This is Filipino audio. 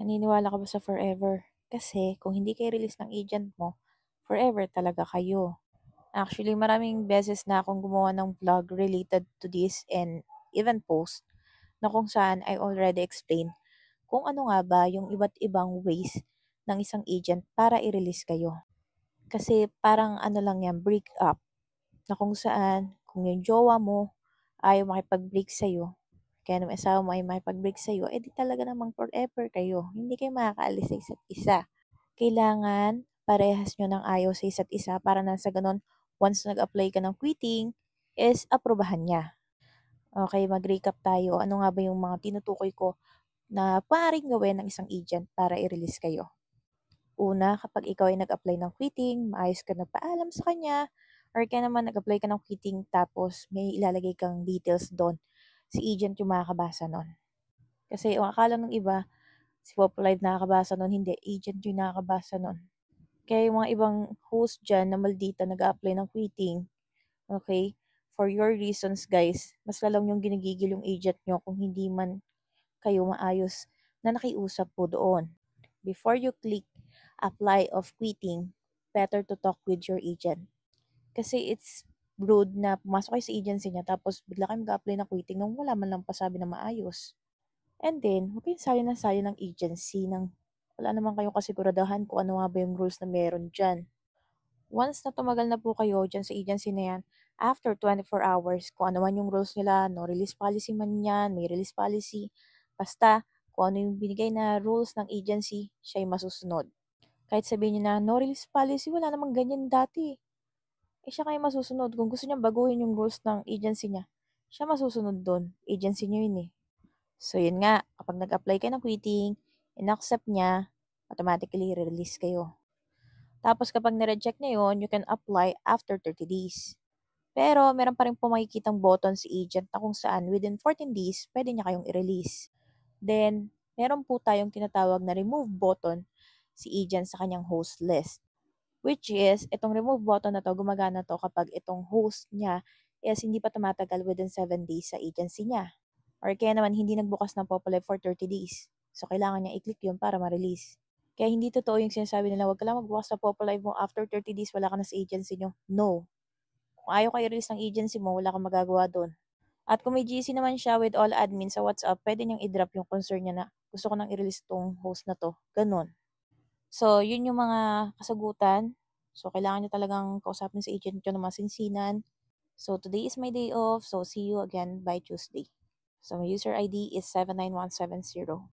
Naniniwala ka ba sa forever? Kasi kung hindi kayo release ng agent mo, forever talaga kayo. Actually, maraming beses na akong gumawa ng vlog related to this and even post na kung saan I already explained kung ano nga ba yung iba't ibang ways ng isang agent para i-release kayo. Kasi parang ano lang yan, break up, na kung saan kung yung jowa mo ayaw makipag-break sa'yo, kaya naman asawa mo ay makipag-break sa'yo, eh di talaga namang forever kayo. Hindi kayo makakaalis sa isa't isa. Kailangan parehas nyo ng ayaw sa isa't isa para na sa ganun, once nag-apply ka ng quitting, is aprobahan niya. Okay, mag-recap tayo. Ano nga ba yung mga tinutukoy ko na paring gawin ng isang agent para i-release kayo? Una, kapag ikaw ay nag-apply ng quitting, maayos ka nagpaalam sa kanya, or kaya naman nag-apply ka ng quitting tapos may ilalagay kang details doon, si agent yung makakabasa nun. Kasi ang akala ng iba, si Popo Live nakakabasa nun, hindi, agent yung nakakabasa nun. Kaya yung mga ibang host dyan na maldita nag-a-apply ng quitting, okay, for your reasons guys, mas lalong yung ginigigil yung agent nyo kung hindi man kayo maayos na nakiusap po doon. Before you click apply of quitting, better to talk with your agent. Kasi it's rude na pumasok kayo sa agency niya tapos bigla kayo mag-apply ng quitting nung wala man lang pasabi na maayos. And then, huwag kayong sayo na sayo ng agency nang wala naman kayong kasiguradahan kung ano nga ba yung rules na meron dyan. Once na tumagal na po kayo dyan sa agency na yan, after 24 hours, kung ano man yung rules nila, no release policy man yan, may release policy, basta kung ano yung binigay na rules ng agency, siya yung masusunod. Kahit sabihin niyo na, no release policy, wala namang ganyan dati. Eh siya kayo masusunod. Kung gusto niya baguhin yung rules ng agency niya, siya masusunod doon. Agency niyo yun eh. So yun nga, kapag nag-apply kayo ng quitting, in-accept niya, automatically release kayo. Tapos kapag na-reject niya yun, you can apply after 30 days. Pero meron pa rin po makikitang button si agent na kung saan within 14 days, pwede niya kayong i-release. Then, meron po tayong tinatawag na remove button si agent sa kanyang host list. Which is, itong remove button na to, gumagana to kapag itong host niya is hindi pa tumatagal within 7 days sa agency niya. Or kaya naman hindi nagbukas ng Populive for 30 days. So, kailangan niya i-click yun para ma-release. Kaya hindi totoo yung sinasabi nila, wag ka lang magbukas ng Populive mo after 30 days, wala ka na sa agency nyo. No. Kung ayaw kayo release ng agency mo, wala kang magagawa doon. At kung may GC naman siya with all admin sa WhatsApp, pwede niyang i-drop yung concern niya na gusto ko nang i-release tong host na to. Ganon. So, yun yung mga kasagutan. So, kailangan nyo talagang kausapin sa agent nyo na masinsinan. So, today is my day off. So, see you again by Tuesday. So, my user ID is 79170.